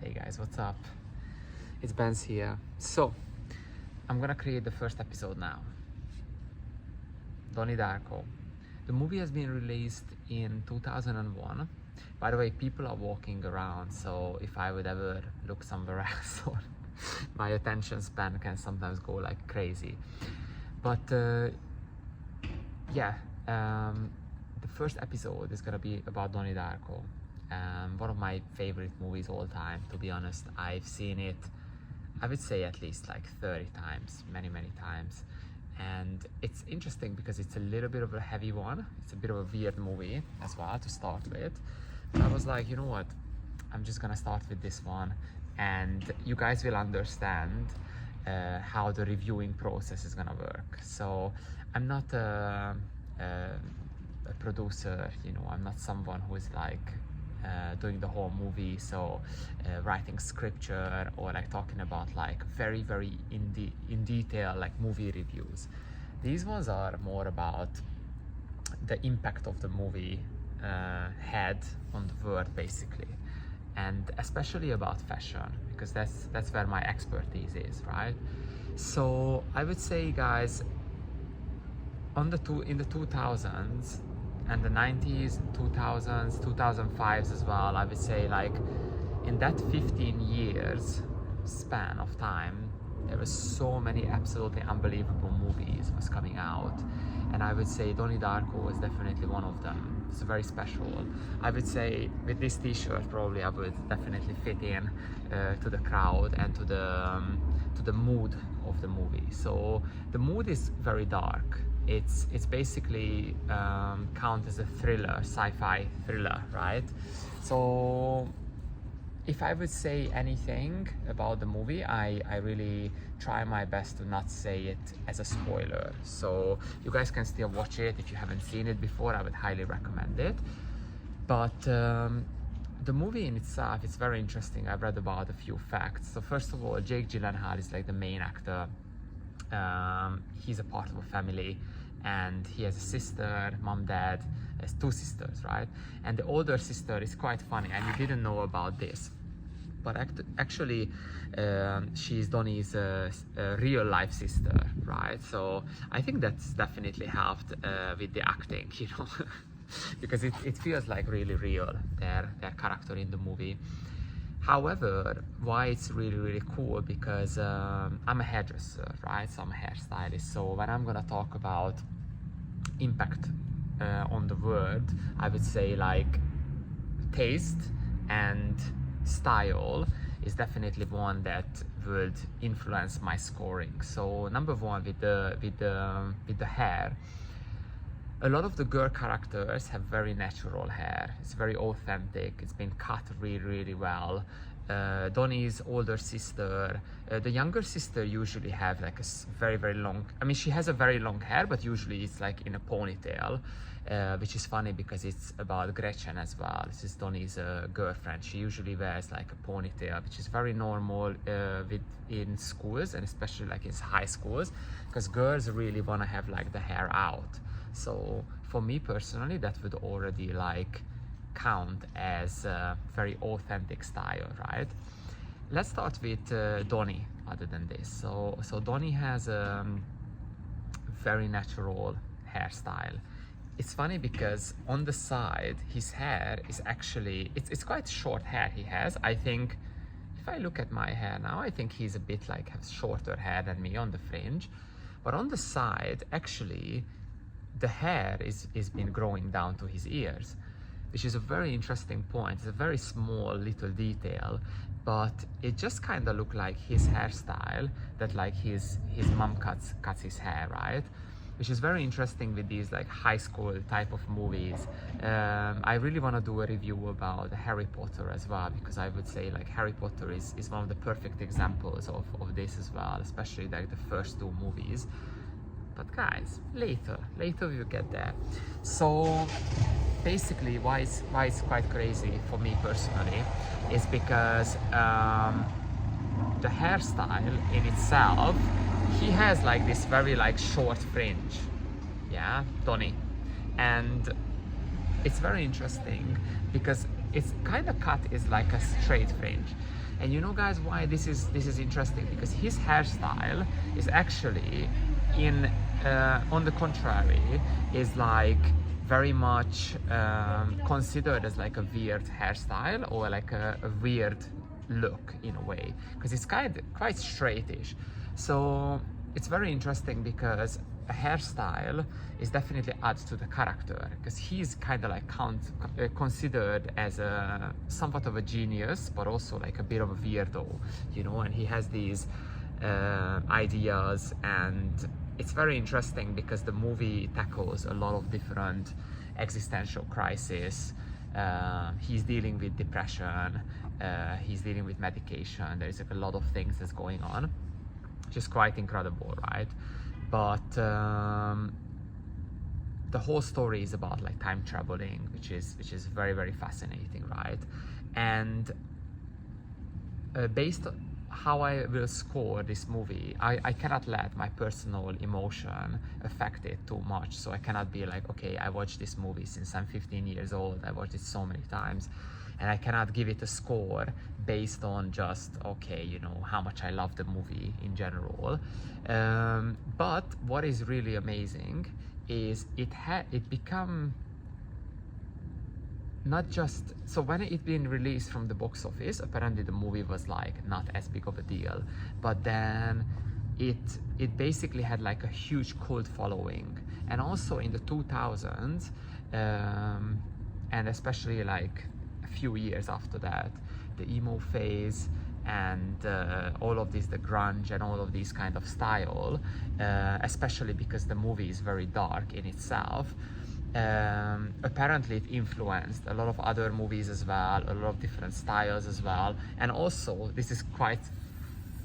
Hey guys, what's up? It's Ben's here. So, I'm gonna create the first episode now. Donnie Darko. The movie has been released in 2001. By the way, people are walking around, so if I would ever look somewhere else, or my attention span can sometimes go like crazy. But the first episode is gonna be about Donnie Darko. One of my favorite movies all time, to be honest. I've seen it, I would say at least like 30 times, many times. And it's interesting because it's a little bit of a heavy one. It's a bit of a weird movie as well to start with. But I was like, you know what? I'm just gonna start with this one, and you guys will understand how the reviewing process is gonna work. So I'm not a producer, you know, I'm not someone who is like doing the whole movie, so writing scripture or like talking about like very in detail like movie reviews. These ones are more about the impact of the movie had on the world basically, and especially about fashion, because that's where my expertise is, right? So I would say, guys, in the 2000s and the 90s, 2000s, 2005s as well, I would say like in that 15 years span of time, there were so many absolutely unbelievable movies was coming out, and I would say Donnie Darko was definitely one of them. It's very special. I would say with this t-shirt probably I would definitely fit in to the crowd and to the mood of the movie. So the mood is very dark. It's basically count as a thriller, sci-fi thriller, right? So if I would say anything about the movie, I really try my best to not say it as a spoiler. So you guys can still watch it if you haven't seen it before. I would highly recommend it. But the movie in itself is very interesting. I've read about a few facts. So first of all, Jake Gyllenhaal is like the main actor. He's a part of a family, and he has a sister, mom, dad, has two sisters, right? And the older sister is quite funny, and you didn't know about this, but actually she's Donnie's real life sister, right? So I think that's definitely helped with the acting, you know, because it feels like really real, their character in the movie. However, why it's really cool, because I'm a hairdresser, right? So I'm a hairstylist. So when I'm gonna talk about impact on the world, I would say like taste and style is definitely one that would influence my scoring. So number one, with the hair, a lot of the girl characters have very natural hair. It's very authentic. It's been cut really well. Donnie's older sister, the younger sister usually have like a very long, I mean, she has a very long hair, but usually it's like in a ponytail, which is funny because it's about Gretchen as well. This is Donnie's girlfriend. She usually wears like a ponytail, which is very normal in schools, and especially like in high schools, because girls really want to have like the hair out. So for me personally, that would already like count as a very authentic style, right? Let's start with Donnie. Other than this, so Donnie has a very natural hairstyle. It's funny because on the side his hair is actually, it's quite short hair he has. I think if I look at my hair now, I think he's a bit like has shorter hair than me on the fringe, but on the side actually the hair is been growing down to his ears, which is a very interesting point. It's a very small little detail, but it just kind of look like his hairstyle that like his mom cuts his hair, right? Which is very interesting with these like high school type of movies. I really want to do a review about Harry Potter as well, because I would say like Harry Potter is one of the perfect examples of this as well, especially like the first two movies. But guys, later we'll get there. So basically why it's quite crazy for me personally is because the hairstyle in itself, he has like this very like short fringe, yeah, Donnie, and it's very interesting because it's kind of cut is like a straight fringe. And you know, guys, why this is interesting? Because his hairstyle is actually on the contrary, is like very much considered as like a weird hairstyle, or like a weird look in a way, because it's quite straightish. So it's very interesting, because a hairstyle is definitely adds to the character, because he's kind of like considered as a somewhat of a genius, but also like a bit of a weirdo, you know, and he has these ideas. And it's very interesting because the movie tackles a lot of different existential crises. He's dealing with depression, he's dealing with medication. There's like a lot of things that's going on, just quite incredible, right? But the whole story is about like time traveling, which is very, very fascinating, right? And based on how I will score this movie, I cannot let my personal emotion affect it too much. So I cannot be like, okay, I watched this movie since I'm 15 years old, I watched it so many times, and I cannot give it a score based on just, okay, you know, how much I love the movie in general. But what is really amazing is it become not just, so when it been released from the box office, apparently the movie was like not as big of a deal, but then it basically had like a huge cult following. And also in the 2000s, and especially like a few years after that, the emo phase and all of this, the grunge and all of these kind of style, especially because the movie is very dark in itself, apparently it influenced a lot of other movies as well, a lot of different styles as well. And also, this is quite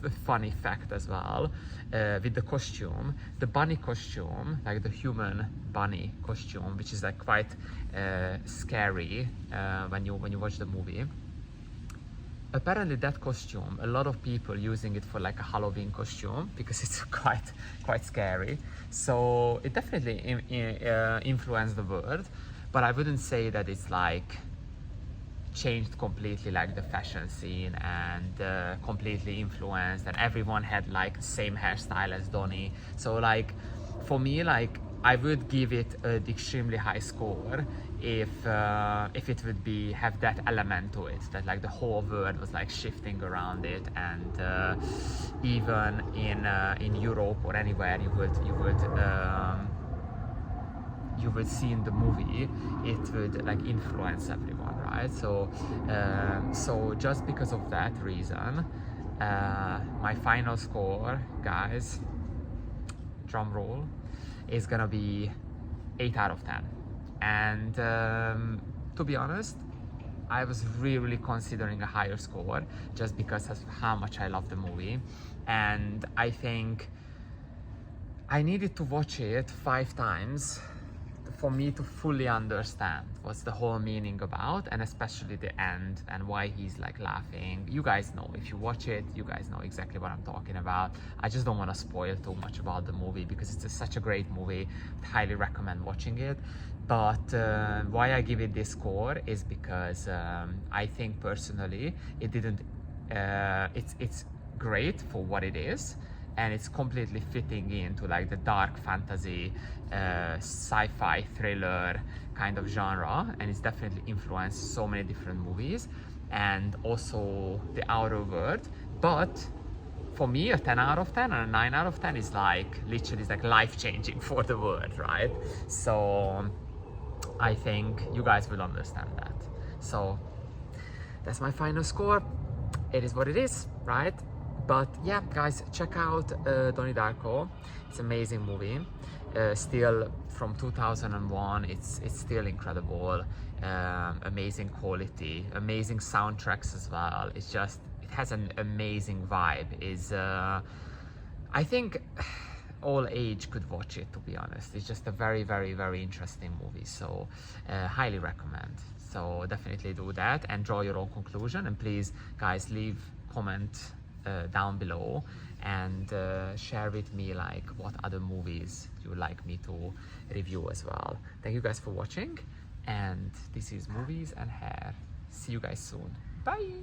a funny fact as well, with the costume, the bunny costume, like the human bunny costume, which is like quite scary when you watch the movie. Apparently that costume, a lot of people using it for like a Halloween costume, because it's quite scary. So it definitely influenced the world, but I wouldn't say that it's like changed completely like the fashion scene, and completely influenced, and everyone had like the same hairstyle as Donnie. So like for me, like I would give it an extremely high score if it would have that element to it, that like the whole world was like shifting around it, and even in Europe or anywhere you would see in the movie, it would like influence everyone, right? So so just because of that reason, my final score, guys, drum roll, is gonna be 8 out of 10. And to be honest, I was really considering a higher score just because of how much I love the movie. And I think I needed to watch it 5 times for me to fully understand what's the whole meaning about, and especially the end and why he's like laughing. You guys know, if you watch it, you guys know exactly what I'm talking about. I just don't want to spoil too much about the movie because it's such a great movie. I'd highly recommend watching it. But why I give it this score is because I think personally it didn't it's great for what it is, and it's completely fitting into like the dark fantasy sci-fi thriller kind of genre, and it's definitely influenced so many different movies and also the outer world. But for me, a 10 out of 10 and a 9 out of 10 is like literally is like life-changing for the world, right? So I think you guys will understand that. So that's my final score. It is what it is, right? But yeah, guys, check out Donnie Darko. It's an amazing movie. Still from 2001, it's still incredible. Amazing quality, amazing soundtracks as well. It's just, it has an amazing vibe. I think all age could watch it, to be honest. It's just a very, very, very interesting movie. So highly recommend. So definitely do that and draw your own conclusion. And please, guys, leave comment down below and share with me like what other movies you would like me to review as well. Thank you guys for watching, and this is Movies and Hair. See you guys soon. Bye.